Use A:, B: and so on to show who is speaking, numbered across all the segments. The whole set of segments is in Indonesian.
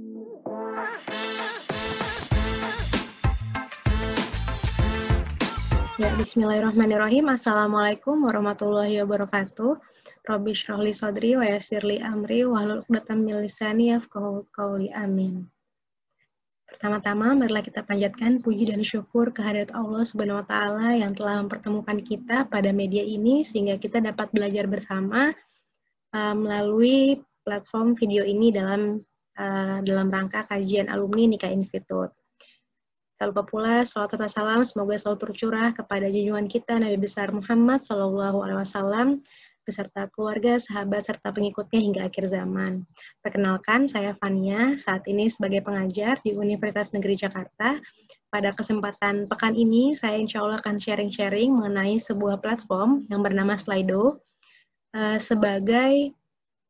A: Ya, bismillahirrahmanirrahim. Assalamualaikum warahmatullahi wabarakatuh. Rabbi shrah li sadri wa yassir li amri wahlul 'uqdatam min lisani yafqahu qawli. Amin. Pertama-tama, marilah kita panjatkan puji dan syukur kehadirat Allah Subhanahu wa taala yang telah mempertemukan kita pada media ini sehingga kita dapat belajar bersama melalui platform video ini dalam rangka kajian alumni Nika Institute. Tak lupa pula salawat serta salam semoga selalu tercurah kepada junjungan kita Nabi besar Muhammad SAW beserta keluarga, sahabat, serta pengikutnya hingga akhir zaman. Perkenalkan, saya Fania, saat ini sebagai pengajar di Universitas Negeri Jakarta. Pada kesempatan pekan ini, saya insya Allah akan sharing-sharing mengenai sebuah platform yang bernama Slido, sebagai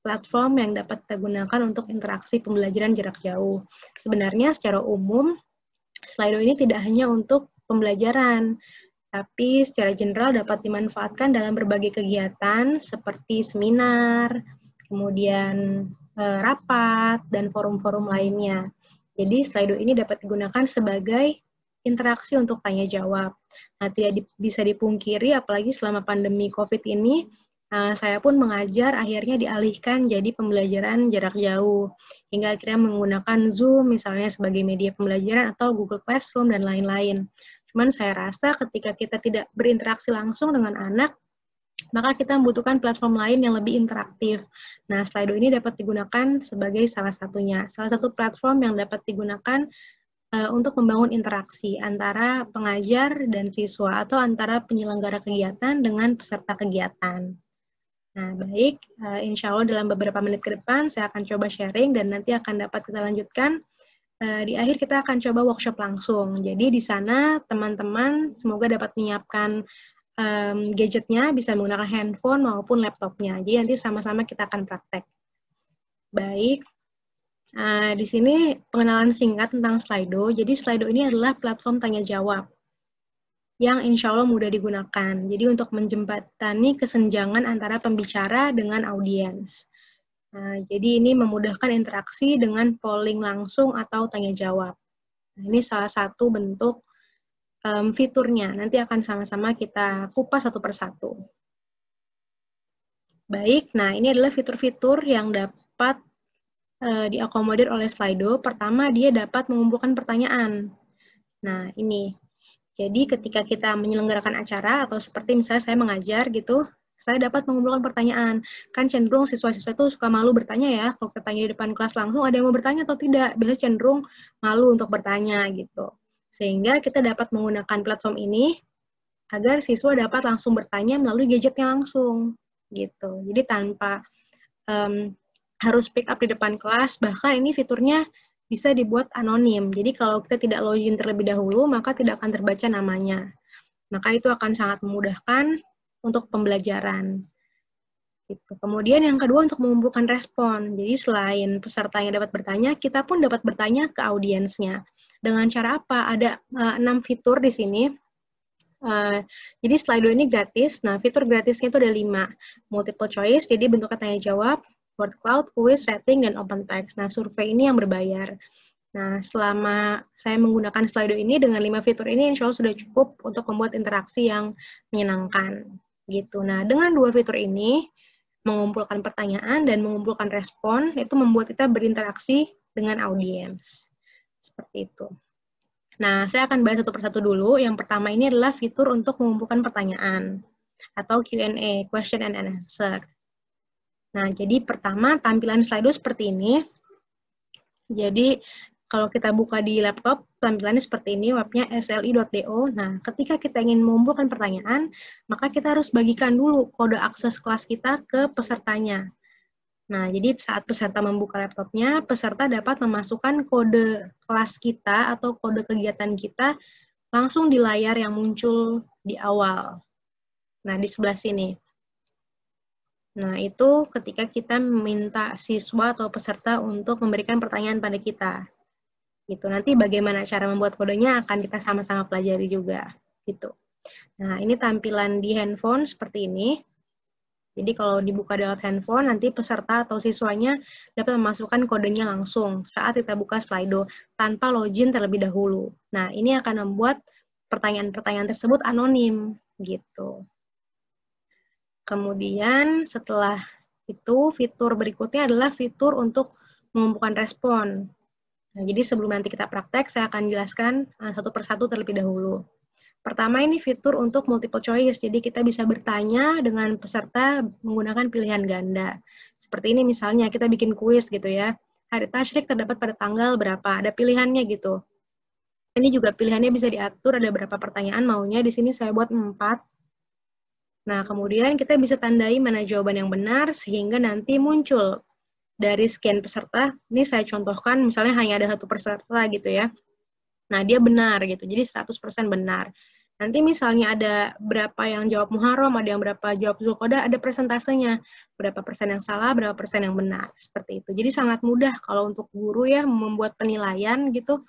A: platform yang dapat kita gunakan untuk interaksi pembelajaran jarak jauh. Sebenarnya secara umum, Slido ini tidak hanya untuk pembelajaran, tapi secara general dapat dimanfaatkan dalam berbagai kegiatan seperti seminar, kemudian rapat, dan forum-forum lainnya. Jadi Slido ini dapat digunakan sebagai interaksi untuk tanya-jawab. Nah, tidak bisa dipungkiri, apalagi selama pandemi COVID ini, saya pun mengajar akhirnya dialihkan jadi pembelajaran jarak jauh, hingga akhirnya menggunakan Zoom misalnya sebagai media pembelajaran atau Google Classroom dan lain-lain. Cuman saya rasa ketika kita tidak berinteraksi langsung dengan anak, maka kita membutuhkan platform lain yang lebih interaktif. Nah, Slido ini dapat digunakan sebagai salah satunya. Salah satu platform yang dapat digunakan untuk membangun interaksi antara pengajar dan siswa atau antara penyelenggara kegiatan dengan peserta kegiatan. Nah, baik, insya Allah dalam beberapa menit ke depan saya akan coba sharing dan nanti akan dapat kita lanjutkan. Di akhir kita akan coba workshop langsung. Jadi di sana teman-teman semoga dapat menyiapkan gadgetnya, bisa menggunakan handphone maupun laptopnya. Jadi nanti sama-sama kita akan praktek. Baik, di sini pengenalan singkat tentang Slido. Jadi Slido ini adalah platform tanya-jawab yang insya Allah mudah digunakan. Jadi untuk menjembatani kesenjangan antara pembicara dengan audiens. Nah, jadi ini memudahkan interaksi dengan polling langsung atau tanya jawab. Nah, ini salah satu bentuk fiturnya. Nanti akan sama-sama kita kupas satu persatu. Baik, nah ini adalah fitur-fitur yang dapat diakomodir oleh Slido. Pertama, dia dapat mengumpulkan pertanyaan. Nah, ini. Jadi ketika kita menyelenggarakan acara atau seperti misalnya saya mengajar gitu, saya dapat mengumpulkan pertanyaan. Kan cenderung siswa-siswa itu suka malu bertanya ya, kalau bertanya di depan kelas langsung ada yang mau bertanya atau tidak, biasanya cenderung malu untuk bertanya gitu. Sehingga kita dapat menggunakan platform ini agar siswa dapat langsung bertanya melalui gadgetnya langsung gitu. Jadi tanpa harus pick up di depan kelas, bahkan ini fiturnya bisa dibuat anonim. Jadi kalau kita tidak login terlebih dahulu, maka tidak akan terbaca namanya. Maka itu akan sangat memudahkan untuk pembelajaran. Gitu. Kemudian yang kedua untuk mengumpulkan respon. Jadi selain pesertanya dapat bertanya, kita pun dapat bertanya ke audiensnya. Dengan cara apa? Ada 6 fitur di sini. Jadi Slido ini gratis. Nah, fitur gratisnya itu ada 5. Multiple choice, jadi bentuknya tanya jawab, word cloud, quiz, rating, dan open text. Nah, survei ini yang berbayar. Nah, selama saya menggunakan Slido ini, dengan 5 fitur ini, insya Allah sudah cukup untuk membuat interaksi yang menyenangkan. Gitu. Nah, dengan 2 fitur ini, mengumpulkan pertanyaan dan mengumpulkan respon, itu membuat kita berinteraksi dengan audiens. Seperti itu. Nah, saya akan bahas satu persatu dulu. Yang pertama ini adalah fitur untuk mengumpulkan pertanyaan, atau Q&A, question and answer. Nah, jadi pertama tampilan Slido seperti ini. Jadi kalau kita buka di laptop, tampilannya seperti ini, webnya sli.do. Nah, ketika kita ingin mengumpulkan pertanyaan, maka kita harus bagikan dulu kode akses kelas kita ke pesertanya. Nah, jadi saat peserta membuka laptopnya, peserta dapat memasukkan kode kelas kita atau kode kegiatan kita langsung di layar yang muncul di awal. Nah, di sebelah sini. Nah, itu ketika kita meminta siswa atau peserta untuk memberikan pertanyaan pada kita. Gitu. Nanti bagaimana cara membuat kodenya akan kita sama-sama pelajari juga. Gitu. Nah, ini tampilan di handphone seperti ini. Jadi kalau dibuka lewat handphone, nanti peserta atau siswanya dapat memasukkan kodenya langsung saat kita buka Slido, tanpa login terlebih dahulu. Nah, ini akan membuat pertanyaan-pertanyaan tersebut anonim, gitu. Kemudian setelah itu, fitur berikutnya adalah fitur untuk mengumpulkan respon. Nah, jadi sebelum nanti kita praktek, saya akan jelaskan satu persatu terlebih dahulu. Pertama, ini fitur untuk multiple choice, jadi kita bisa bertanya dengan peserta menggunakan pilihan ganda. Seperti ini misalnya, kita bikin kuis gitu ya. Hari tasyrik terdapat pada tanggal berapa, ada pilihannya gitu. Ini juga pilihannya bisa diatur, ada berapa pertanyaan maunya, di sini saya buat 4. Nah, kemudian kita bisa tandai mana jawaban yang benar, sehingga nanti muncul dari sekian peserta, ini saya contohkan misalnya hanya ada 1 peserta gitu ya. Nah, dia benar gitu, jadi 100% benar. Nanti misalnya ada berapa yang jawab Muharram, ada yang berapa jawab Zulqa'dah, ada persentasenya. Berapa persen yang salah, berapa persen yang benar. Seperti itu. Jadi sangat mudah kalau untuk guru ya membuat penilaian gitu,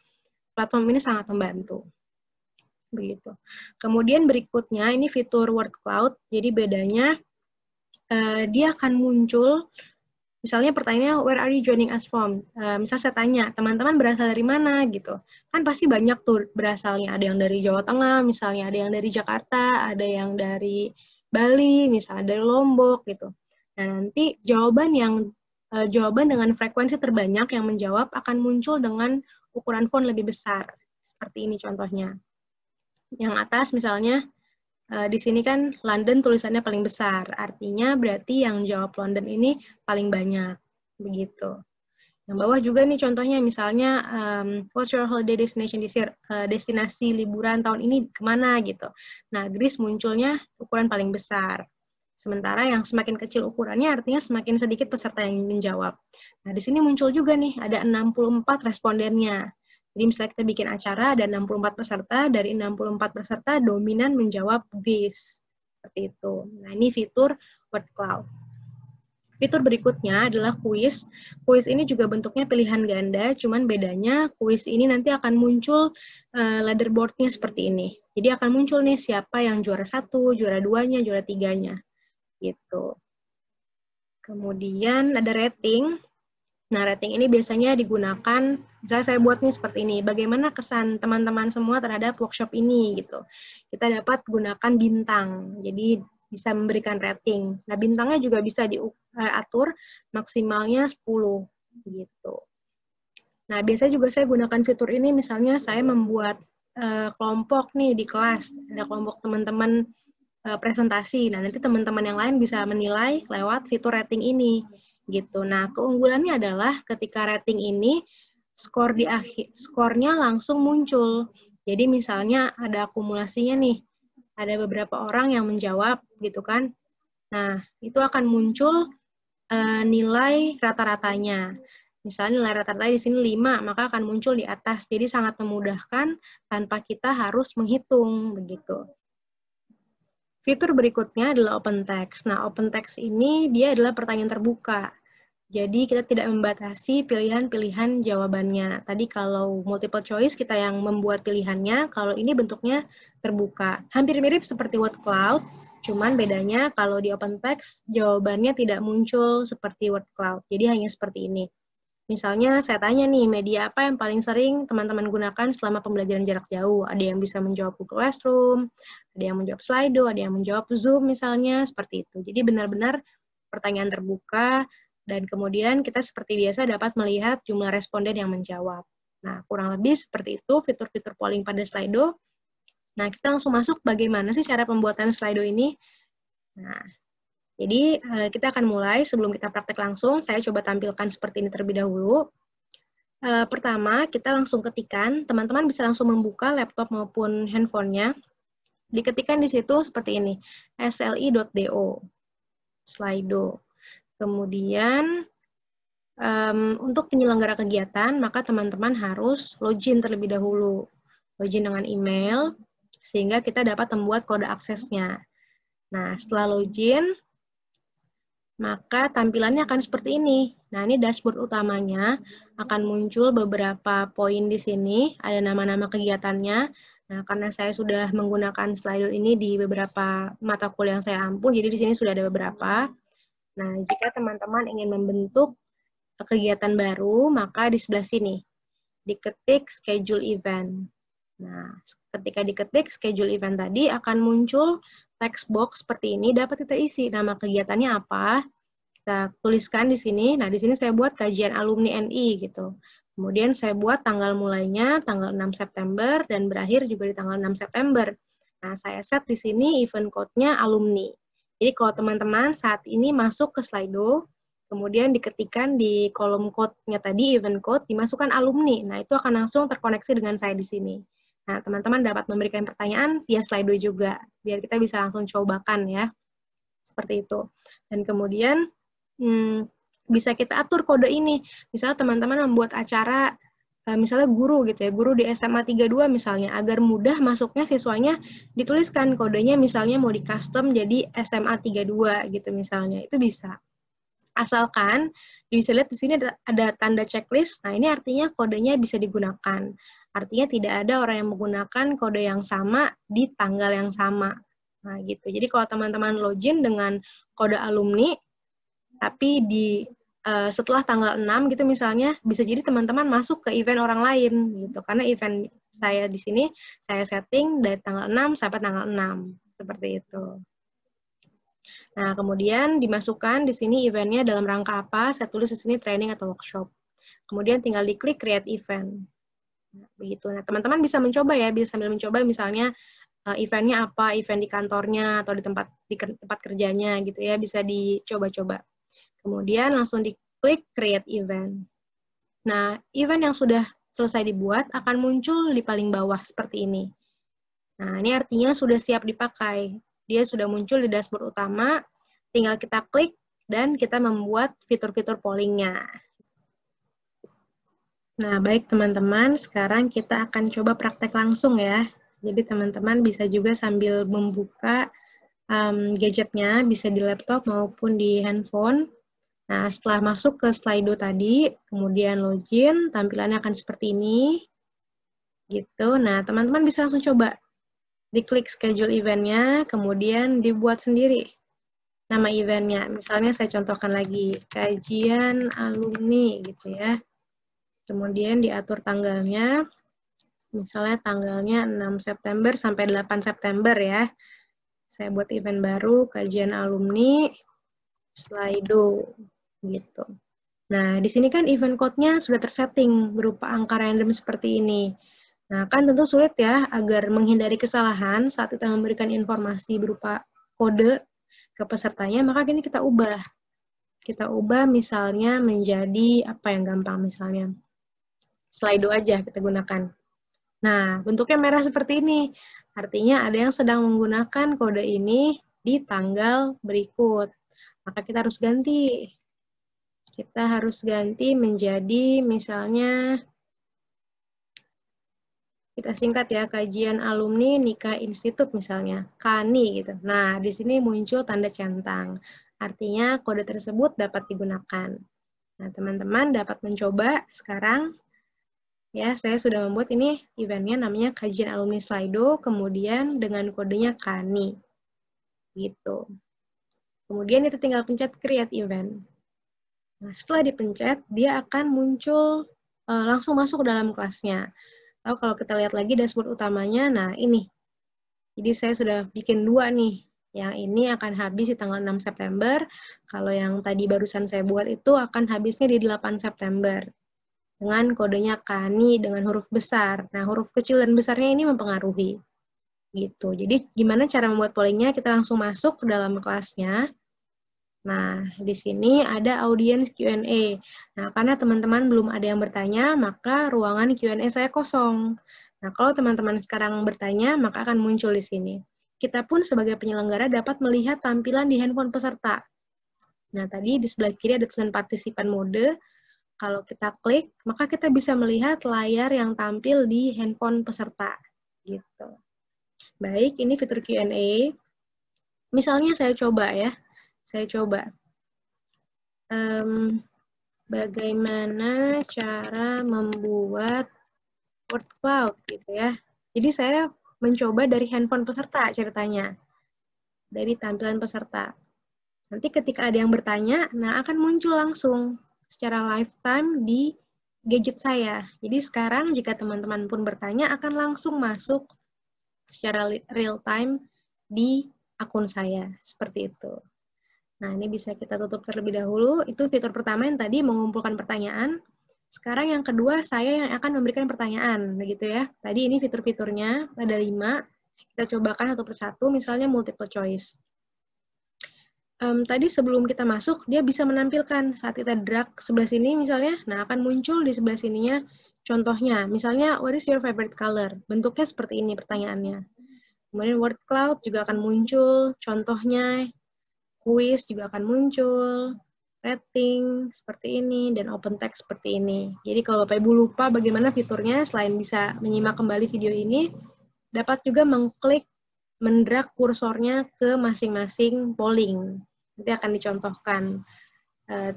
A: platform ini sangat membantu. Begitu. Kemudian berikutnya ini fitur word cloud. Jadi bedanya dia akan muncul. Misalnya pertanyaannya, where are you joining us from? Misal saya tanya, teman-teman berasal dari mana gitu. Kan pasti banyak tuh berasalnya. Ada yang dari Jawa Tengah, misalnya ada yang dari Jakarta, ada yang dari Bali, misalnya dari Lombok gitu. Nah, nanti jawaban dengan frekuensi terbanyak yang menjawab akan muncul dengan ukuran font lebih besar. Seperti ini contohnya. Yang atas misalnya, di sini kan London tulisannya paling besar, artinya berarti yang jawab London ini paling banyak, begitu. Yang bawah juga nih contohnya, misalnya, what's your holiday destination this year? Destinasi liburan tahun ini kemana gitu. Nah, Greece munculnya ukuran paling besar. Sementara yang semakin kecil ukurannya artinya semakin sedikit peserta yang menjawab. Nah, di sini muncul juga nih, ada 64 respondennya. Jadi misalnya kita bikin acara, ada 64 peserta, dari 64 peserta dominan menjawab Greece. Seperti itu. Nah, ini fitur word cloud. Fitur berikutnya adalah kuis. Kuis ini juga bentuknya pilihan ganda, cuman bedanya kuis ini nanti akan muncul leaderboard-nya seperti ini. Jadi akan muncul nih siapa yang juara 1, juara 2-nya, juara 3-nya. Gitu. Kemudian ada rating. Nah, rating ini biasanya digunakan, misalnya saya buat nih seperti ini, bagaimana kesan teman-teman semua terhadap workshop ini, gitu. Kita dapat gunakan bintang, jadi bisa memberikan rating. Nah, bintangnya juga bisa diatur maksimalnya 10, gitu. Nah, biasanya juga saya gunakan fitur ini, misalnya saya membuat kelompok nih di kelas, ada kelompok teman-teman presentasi, nah nanti teman-teman yang lain bisa menilai lewat fitur rating ini. Gitu. Nah, keunggulannya adalah ketika rating ini skor di akhir, skornya langsung muncul. Jadi misalnya ada akumulasinya nih, ada beberapa orang yang menjawab gitu kan. Nah, itu akan muncul nilai rata-ratanya. Misalnya nilai rata-rata di sini 5, maka akan muncul di atas. Jadi sangat memudahkan tanpa kita harus menghitung begitu. Fitur berikutnya adalah open text. Nah, open text ini dia adalah pertanyaan terbuka. Jadi kita tidak membatasi pilihan-pilihan jawabannya. Tadi kalau multiple choice kita yang membuat pilihannya, kalau ini bentuknya terbuka. Hampir mirip seperti word cloud, cuman bedanya kalau di open text jawabannya tidak muncul seperti word cloud. Jadi hanya seperti ini. Misalnya saya tanya nih, media apa yang paling sering teman-teman gunakan selama pembelajaran jarak jauh? Ada yang bisa menjawab Google Classroom, ada yang menjawab Slido, ada yang menjawab Zoom misalnya, seperti itu. Jadi benar-benar pertanyaan terbuka, dan kemudian kita seperti biasa dapat melihat jumlah responden yang menjawab. Nah, kurang lebih seperti itu fitur-fitur polling pada Slido. Nah, kita langsung masuk bagaimana sih cara pembuatan Slido ini. Nah, jadi kita akan mulai, sebelum kita praktek langsung, saya coba tampilkan seperti ini terlebih dahulu. Pertama, kita langsung ketikkan, teman-teman bisa langsung membuka laptop maupun handphonenya. Diketikkan di situ seperti ini, sli.do, Slido. Kemudian, untuk penyelenggara kegiatan, maka teman-teman harus login terlebih dahulu. Login dengan email, sehingga kita dapat membuat kode aksesnya. Nah, setelah login, maka tampilannya akan seperti ini. Nah, ini dashboard utamanya, akan muncul beberapa poin di sini, ada nama-nama kegiatannya, Nah, karena saya sudah menggunakan Slido ini di beberapa mata kuliah yang saya ampu, jadi di sini sudah ada beberapa. Nah, jika teman-teman ingin membentuk kegiatan baru, maka di sebelah sini diketik schedule event. Nah, ketika diketik schedule event tadi akan muncul text box seperti ini, dapat kita isi nama kegiatannya apa, kita tuliskan di sini. Nah, di sini saya buat kajian alumni NI gitu. Kemudian saya buat tanggal mulainya tanggal 6 September dan berakhir juga di tanggal 6 September. Nah, saya set di sini event code-nya alumni. Jadi kalau teman-teman saat ini masuk ke Slido, kemudian diketikkan di kolom code-nya tadi, event code, dimasukkan alumni. Nah, itu akan langsung terkoneksi dengan saya di sini. Nah, teman-teman dapat memberikan pertanyaan via Slido juga, biar kita bisa langsung cobakan ya. Seperti itu. Dan kemudian, bisa kita atur kode ini. Misalnya teman-teman membuat acara, misalnya guru gitu ya, guru di SMA 32 misalnya, agar mudah masuknya siswanya, dituliskan kodenya misalnya mau di custom jadi SMA 32 gitu misalnya, itu bisa. Asalkan bisa lihat di sini ada tanda checklist, nah ini artinya kodenya bisa digunakan. Artinya tidak ada orang yang menggunakan kode yang sama di tanggal yang sama. Nah gitu, jadi kalau teman-teman login dengan kode alumni, tapi setelah tanggal 6 gitu misalnya, bisa jadi teman-teman masuk ke event orang lain gitu. Karena event saya di sini, saya setting dari tanggal 6 sampai tanggal 6. Seperti itu. Nah, kemudian dimasukkan di sini eventnya dalam rangka apa, saya tulis di sini training atau workshop. Kemudian tinggal diklik create event. Nah, begitu. Nah, teman-teman bisa mencoba ya, bisa sambil mencoba misalnya eventnya apa, event di kantornya atau di tempat kerjanya gitu ya, bisa dicoba-coba. Kemudian langsung diklik create event. Nah, event yang sudah selesai dibuat akan muncul di paling bawah seperti ini. Nah, ini artinya sudah siap dipakai. Dia sudah muncul di dashboard utama, tinggal kita klik dan kita membuat fitur-fitur pollingnya. Nah, baik teman-teman, sekarang kita akan coba praktek langsung ya. Jadi teman-teman bisa juga sambil membuka gadgetnya, bisa di laptop maupun di handphone. Nah, setelah masuk ke Slido tadi, kemudian login, tampilannya akan seperti ini. Gitu. Nah, teman-teman bisa langsung coba. Diklik schedule event-nya, kemudian dibuat sendiri nama event-nya. Misalnya saya contohkan lagi, kajian alumni gitu ya. Kemudian diatur tanggalnya, misalnya tanggalnya 6 September sampai 8 September ya. Saya buat event baru, kajian alumni, Slido gitu. Nah, di sini kan event code-nya sudah tersetting berupa angka random seperti ini. Nah, kan tentu sulit ya agar menghindari kesalahan saat kita memberikan informasi berupa kode ke pesertanya, maka ini kita ubah. Kita ubah misalnya menjadi apa yang gampang misalnya. Slido aja kita gunakan. Nah, bentuknya merah seperti ini. Artinya ada yang sedang menggunakan kode ini di tanggal berikut. Maka kita harus ganti. Kita harus ganti menjadi misalnya, kita singkat ya, kajian alumni Nikah Institut misalnya, KANI gitu. Nah, di sini muncul tanda centang. Artinya kode tersebut dapat digunakan. Nah, teman-teman dapat mencoba sekarang. Ya, saya sudah membuat ini eventnya namanya kajian alumni Slido, kemudian dengan kodenya KANI. Gitu. Kemudian itu tinggal pencet create event. Nah, setelah dipencet, dia akan muncul langsung masuk ke dalam kelasnya. Lalu kalau kita lihat lagi dashboard utamanya, nah ini. Jadi saya sudah bikin dua nih. Yang ini akan habis di tanggal 6 September. Kalau yang tadi barusan saya buat itu akan habisnya di 8 September. Dengan kodenya KANI dengan huruf besar. Nah, huruf kecil dan besarnya ini mempengaruhi. Gitu. Jadi gimana cara membuat pollingnya? Kita langsung masuk ke dalam kelasnya. Nah, di sini ada audience Q&A. Nah, karena teman-teman belum ada yang bertanya, maka ruangan Q&A saya kosong. Nah, kalau teman-teman sekarang bertanya, maka akan muncul di sini. Kita pun sebagai penyelenggara dapat melihat tampilan di handphone peserta. Nah, tadi di sebelah kiri ada tulisan partisipan mode. Kalau kita klik, maka kita bisa melihat layar yang tampil di handphone peserta. Gitu. Baik, ini fitur Q&A. Misalnya saya coba ya. Saya coba. Bagaimana cara membuat word cloud gitu ya. Jadi saya mencoba dari handphone peserta ceritanya, dari tampilan peserta. Nanti ketika ada yang bertanya, nah akan muncul langsung secara lifetime di gadget saya. Jadi sekarang jika teman-teman pun bertanya, akan langsung masuk secara real time di akun saya. Seperti itu. Nah, ini bisa kita tutup terlebih dahulu. Itu fitur pertama yang tadi mengumpulkan pertanyaan. Sekarang yang kedua, saya yang akan memberikan pertanyaan. Begitu ya. Tadi ini fitur-fiturnya, ada 5. Kita cobakan satu persatu, misalnya multiple choice. Tadi sebelum kita masuk, dia bisa menampilkan saat kita drag sebelah sini misalnya, nah akan muncul di sebelah sininya contohnya. Misalnya, what is your favorite color? Bentuknya seperti ini pertanyaannya. Kemudian word cloud juga akan muncul, contohnya. Quiz juga akan muncul, rating seperti ini, dan open text seperti ini. Jadi kalau Bapak Ibu lupa bagaimana fiturnya, selain bisa menyimak kembali video ini, dapat juga mengklik, mendrag kursornya ke masing-masing polling. Nanti akan dicontohkan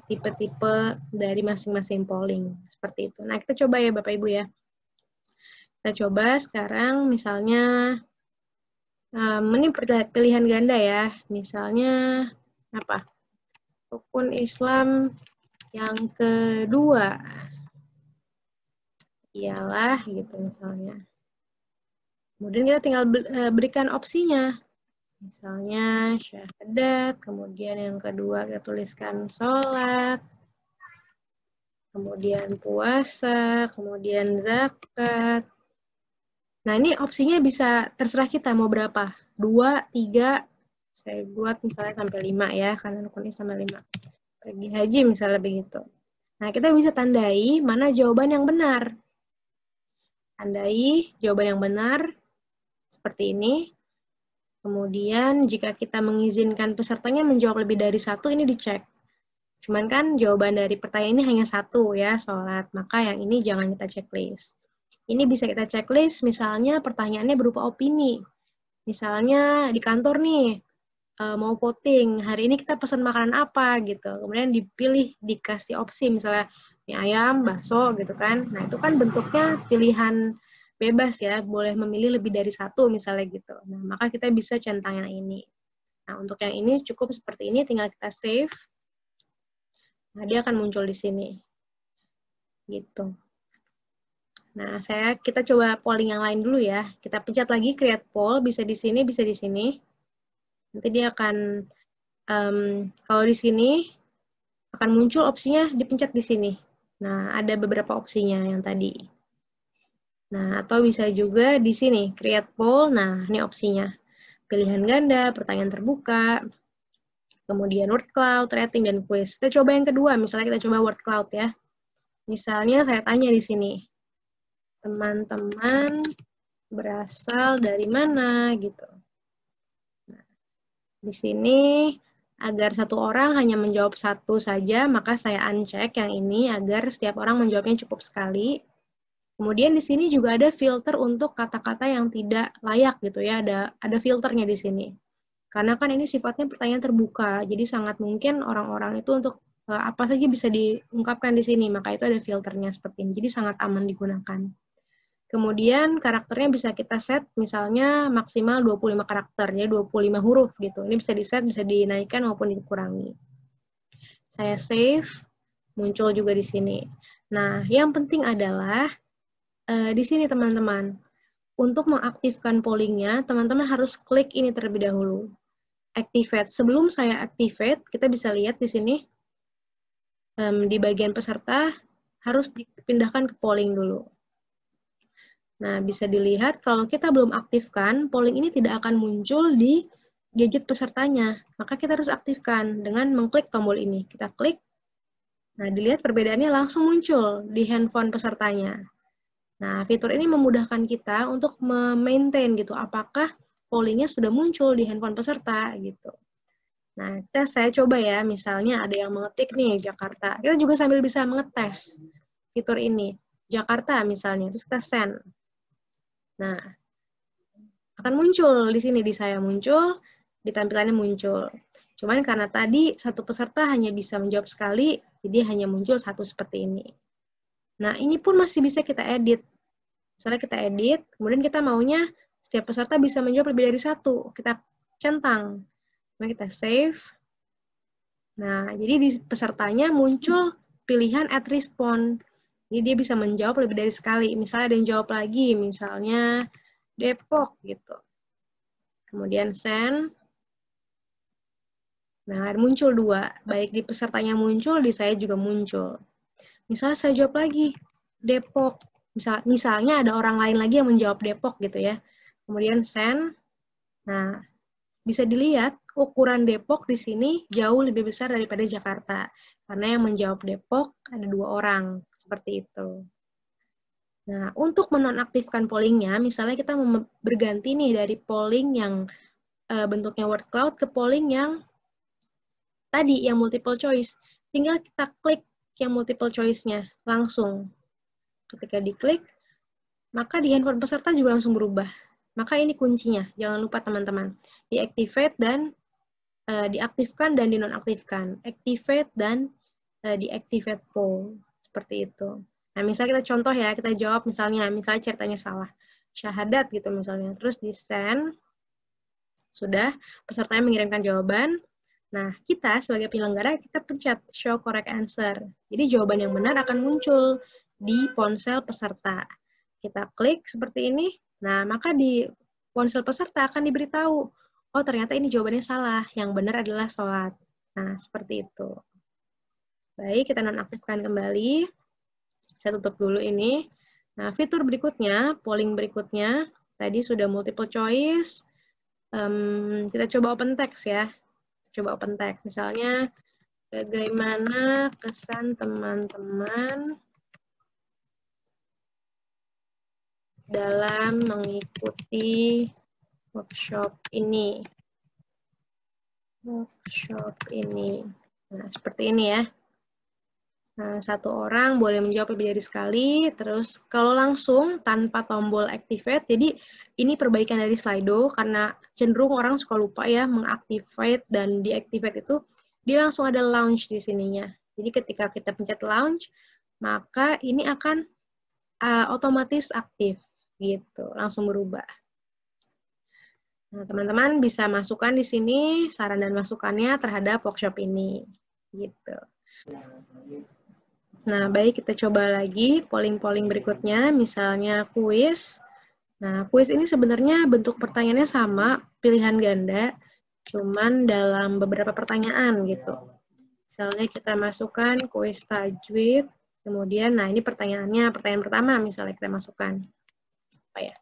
A: tipe-tipe dari masing-masing polling. Seperti itu. Nah, kita coba ya Bapak Ibu ya. Kita coba sekarang misalnya, ini pilihan ganda ya. Misalnya, apa? Rukun Islam yang kedua ialah gitu misalnya. Kemudian kita tinggal berikan opsinya. Misalnya syahadat, kemudian yang kedua kita tuliskan sholat, kemudian puasa, kemudian zakat. Nah ini opsinya bisa terserah kita mau berapa. 2, 3, saya buat misalnya sampai 5 ya, karena rukun Islam 5. Pergi haji misalnya begitu. Nah, kita bisa tandai mana jawaban yang benar. Tandai jawaban yang benar seperti ini. Kemudian, jika kita mengizinkan pesertanya menjawab lebih dari 1, ini dicek. Cuman kan jawaban dari pertanyaan ini hanya 1 ya, sholat. Maka yang ini jangan kita checklist. Ini bisa kita checklist, misalnya pertanyaannya berupa opini. Misalnya di kantor nih, mau voting, hari ini kita pesan makanan apa gitu. Kemudian dipilih, dikasih opsi misalnya mie ayam, bakso gitu kan. Nah, itu kan bentuknya pilihan bebas ya, boleh memilih lebih dari 1 misalnya gitu. Nah, maka kita bisa centang yang ini. Nah, untuk yang ini cukup seperti ini, tinggal kita save. Nah, dia akan muncul di sini. Gitu. Nah, kita coba polling yang lain dulu ya. Kita pencet lagi create poll, bisa di sini, bisa di sini. Nanti dia akan kalau di sini akan muncul opsinya dipencet di sini. Nah, ada beberapa opsinya yang tadi. Nah, atau bisa juga di sini, create poll. Nah, ini opsinya. Pilihan ganda, pertanyaan terbuka, kemudian word cloud, rating, dan quiz. Kita coba yang kedua, misalnya kita coba word cloud ya. Misalnya saya tanya di sini, teman-teman berasal dari mana gitu. Nah, di sini agar satu orang hanya menjawab 1 saja, maka saya uncheck yang ini agar setiap orang menjawabnya cukup sekali. Kemudian di sini juga ada filter untuk kata-kata yang tidak layak gitu ya, ada filternya di sini. Karena kan ini sifatnya pertanyaan terbuka, jadi sangat mungkin orang-orang itu untuk apa saja bisa diungkapkan di sini, maka itu ada filternya seperti ini, jadi sangat aman digunakan. Kemudian karakternya bisa kita set misalnya maksimal 25 karakter, ya 25 huruf gitu. Ini bisa di-set, bisa dinaikkan maupun dikurangi. Saya save, muncul juga di sini. Nah, yang penting adalah di sini teman-teman. Untuk mengaktifkan pollingnya, teman-teman harus klik ini terlebih dahulu. Activate. Sebelum saya activate, kita bisa lihat di sini di bagian peserta harus dipindahkan ke polling dulu. Nah, bisa dilihat kalau kita belum aktifkan, polling ini tidak akan muncul di gadget pesertanya. Maka kita harus aktifkan dengan mengklik tombol ini. Kita klik, nah dilihat perbedaannya langsung muncul di handphone pesertanya. Nah, fitur ini memudahkan kita untuk memaintain gitu, apakah pollingnya sudah muncul di handphone peserta gitu. Nah, saya coba ya, misalnya ada yang mengetik nih Jakarta. Kita juga sambil bisa mengetes fitur ini. Jakarta misalnya, terus kita send. Nah, akan muncul di sini, di saya muncul, di tampilannya muncul. Cuman karena tadi satu peserta hanya bisa menjawab sekali, jadi hanya muncul 1 seperti ini. Nah, ini pun masih bisa kita edit. Misalnya kita edit, kemudian kita maunya Setiap peserta bisa menjawab lebih dari satu. Kita centang. Mari kita save. Nah, jadi di pesertanya muncul pilihan add response. Jadi dia bisa menjawab lebih dari sekali. Misalnya ada yang jawab lagi, misalnya Depok gitu. Kemudian send. Nah, muncul 2. Baik di pesertanya muncul, di saya juga muncul. Misalnya saya jawab lagi, Depok. Misalnya ada orang lain lagi yang menjawab Depok gitu ya. Kemudian send. Nah, bisa dilihat ukuran Depok di sini jauh lebih besar daripada Jakarta. Karena yang menjawab Depok ada 2 orang. Seperti itu. Nah, untuk menonaktifkan pollingnya, misalnya kita berganti nih dari polling yang bentuknya word cloud ke polling yang tadi, yang multiple choice. Tinggal kita klik yang multiple choice-nya langsung. Ketika diklik, maka di handphone peserta juga langsung berubah. Maka ini kuncinya, jangan lupa teman-teman. Deactivate dan diaktifkan dan dinonaktifkan. Activate dan deactivate poll. Seperti itu. Nah, misalnya kita contoh ya, kita jawab misalnya ceritanya salah. Syahadat gitu misalnya. Terus di send, sudah, pesertanya mengirimkan jawaban. Nah, kita sebagai penyelenggara, kita pencet show correct answer. Jadi jawaban yang benar akan muncul di ponsel peserta. Kita klik seperti ini, nah maka di ponsel peserta akan diberitahu, oh ternyata ini jawabannya salah, yang benar adalah sholat. Nah, seperti itu. Baik, kita nonaktifkan kembali. Saya tutup dulu ini. Nah, fitur berikutnya, polling berikutnya, tadi sudah multiple choice. Kita coba open text ya. Coba open text. Misalnya, bagaimana kesan teman-teman dalam mengikuti workshop ini. Nah, seperti ini ya. Nah, satu orang boleh menjawab lebih dari sekali. Terus kalau langsung tanpa tombol activate, jadi ini perbaikan dari Slido karena cenderung orang suka lupa ya mengactivate dan deactivate itu, dia langsung ada launch di sininya. Jadi ketika kita pencet launch, maka ini akan otomatis aktif gitu, langsung berubah. Nah, teman-teman bisa masukkan di sini saran dan masukannya terhadap workshop ini gitu. Nah, baik, kita coba lagi polling-polling berikutnya, misalnya kuis. Nah, kuis ini sebenarnya bentuk pertanyaannya sama, pilihan ganda, cuman dalam beberapa pertanyaan gitu. Misalnya kita masukkan kuis tajwid, kemudian, nah ini pertanyaannya, pertanyaan pertama misalnya kita masukkan. Apa ya?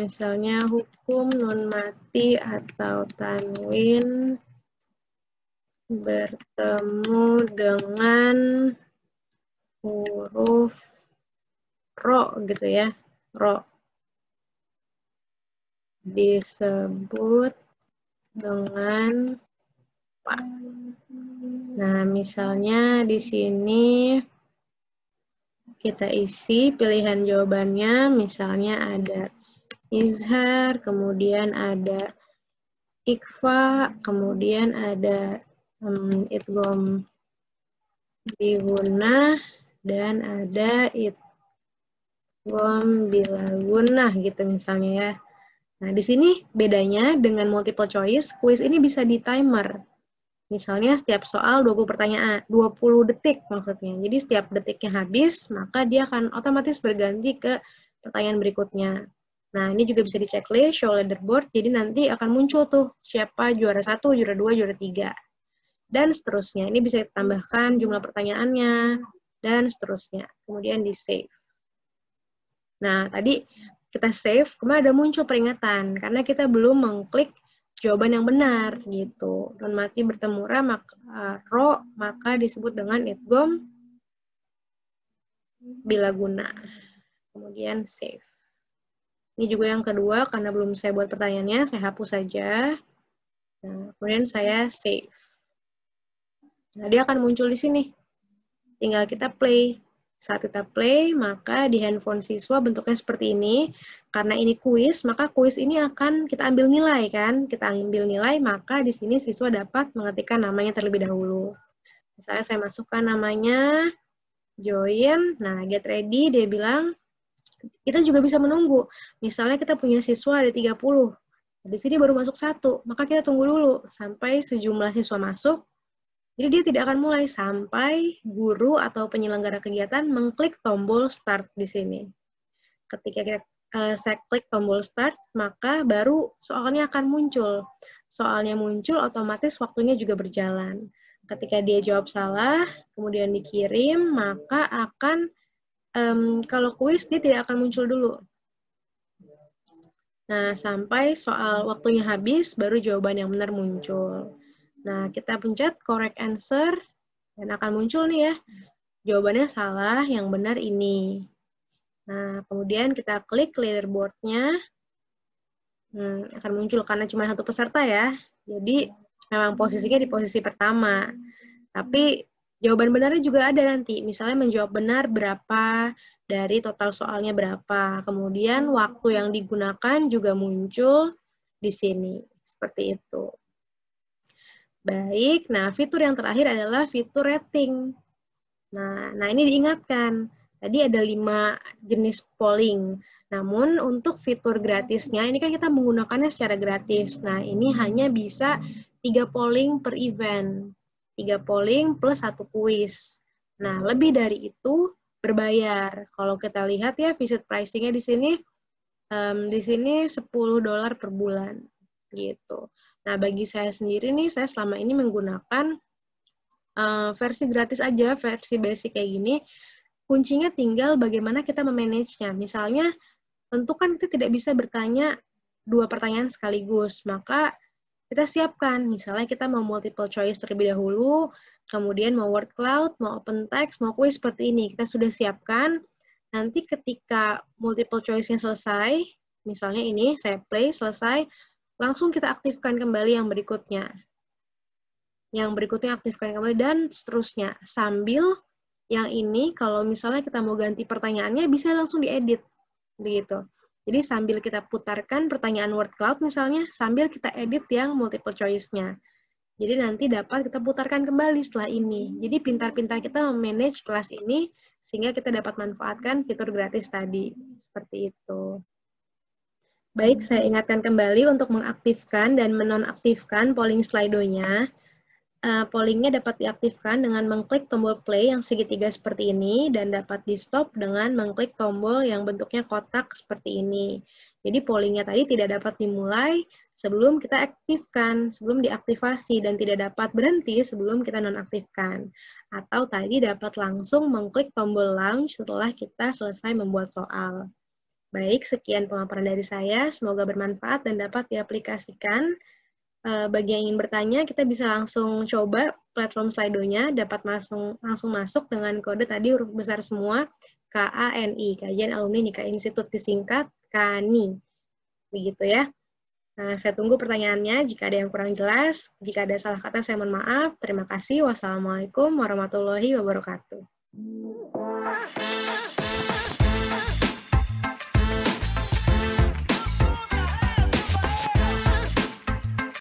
A: Misalnya hukum nun mati atau tanwin bertemu dengan huruf ro gitu ya, ro disebut dengan apa? Nah, misalnya di sini kita isi pilihan jawabannya, misalnya ada izhar, kemudian ada ikhfa, kemudian ada idgham bigunnah, dan ada idgham bila gunnah gitu misalnya ya. Nah, di sini bedanya dengan multiple choice, kuis ini bisa di timer. Misalnya setiap soal 20 pertanyaan, 20 detik maksudnya. Jadi setiap detiknya habis, maka dia akan otomatis berganti ke pertanyaan berikutnya. Nah, ini juga bisa di checklist, show leaderboard, jadi nanti akan muncul tuh siapa juara 1, juara 2, juara 3. Dan seterusnya. Ini bisa ditambahkan jumlah pertanyaannya, dan seterusnya. Kemudian di save. Nah, tadi kita save, kemudian ada muncul peringatan, karena kita belum mengklik jawaban yang benar gitu. Nun mati bertemu ro, maka disebut dengan idgham bila guna. Kemudian save. Ini juga yang kedua, karena belum saya buat pertanyaannya, saya hapus saja. Nah, kemudian saya save. Nah, dia akan muncul di sini. Tinggal kita play. Saat kita play, maka di handphone siswa bentuknya seperti ini. Karena ini kuis, maka kuis ini akan kita ambil nilai kan. Kita ambil nilai, maka di sini siswa dapat mengetikkan namanya terlebih dahulu. Misalnya saya masukkan namanya, join. Nah, get ready, dia bilang, Kita juga bisa menunggu. Misalnya kita punya siswa ada 30. Di sini baru masuk 1, maka kita tunggu dulu sampai sejumlah siswa masuk. Jadi dia tidak akan mulai sampai guru atau penyelenggara kegiatan mengklik tombol start di sini. Ketika saya klik tombol start, maka baru soalnya akan muncul. Soalnya muncul, otomatis waktunya juga berjalan. Ketika dia jawab salah, kemudian dikirim, maka akan, kalau kuis dia tidak akan muncul dulu. Nah, sampai soal waktunya habis, baru jawaban yang benar muncul. Nah, kita pencet correct answer, dan akan muncul nih ya, jawabannya salah, yang benar ini. Nah, kemudian kita klik leaderboard-nya, akan muncul karena cuma 1 peserta ya, jadi memang posisinya di posisi pertama. Tapi jawaban benarnya juga ada nanti, misalnya menjawab benar berapa, dari total soalnya berapa. Kemudian waktu yang digunakan juga muncul di sini. Seperti itu. Baik, nah fitur yang terakhir adalah fitur rating. Nah ini diingatkan. Tadi ada 5 jenis polling. Namun untuk fitur gratisnya, ini kan kita menggunakannya secara gratis. Nah ini hanya bisa 3 polling per event. 3 polling plus 1 kuis. Nah lebih dari itu berbayar. Kalau kita lihat ya visit pricing-nya di sini $10 per bulan gitu. Nah bagi saya sendiri nih, saya selama ini menggunakan versi gratis aja, versi basic kayak gini. Kuncinya tinggal bagaimana kita memanage-nya. Misalnya tentu kan kita tidak bisa bertanya 2 pertanyaan sekaligus, maka kita siapkan, misalnya kita mau multiple choice terlebih dahulu, kemudian mau word cloud, mau open text, mau quiz seperti ini. Kita sudah siapkan, nanti ketika multiple choice-nya selesai, misalnya ini, saya play, selesai, langsung kita aktifkan kembali yang berikutnya. Yang berikutnya aktifkan kembali, dan seterusnya. Sambil yang ini, kalau misalnya kita mau ganti pertanyaannya, bisa langsung diedit. Begitu. Jadi sambil kita putarkan pertanyaan word cloud misalnya, sambil kita edit yang multiple choice-nya. Jadi nanti dapat kita putarkan kembali setelah ini. Jadi pintar-pintar kita memanage kelas ini, sehingga kita dapat manfaatkan fitur gratis tadi. Seperti itu. Baik, saya ingatkan kembali untuk mengaktifkan dan menonaktifkan polling Slido-nya. Pollingnya dapat diaktifkan dengan mengklik tombol play yang segitiga seperti ini, dan dapat di-stop dengan mengklik tombol yang bentuknya kotak seperti ini. Jadi pollingnya tadi tidak dapat dimulai sebelum kita aktifkan, sebelum diaktifasi, dan tidak dapat berhenti sebelum kita nonaktifkan. Atau tadi dapat langsung mengklik tombol launch setelah kita selesai membuat soal. Baik, sekian pemaparan dari saya. Semoga bermanfaat dan dapat diaplikasikan. Bagi yang ingin bertanya, kita bisa langsung coba platform Slido-nya, dapat langsung masuk dengan kode tadi huruf besar semua, KANI, Kajian Alumni Nikah Institut, disingkat KANI. Begitu ya. Nah, saya tunggu pertanyaannya, jika ada yang kurang jelas, jika ada salah kata saya mohon maaf. Terima kasih. Wassalamualaikum warahmatullahi wabarakatuh.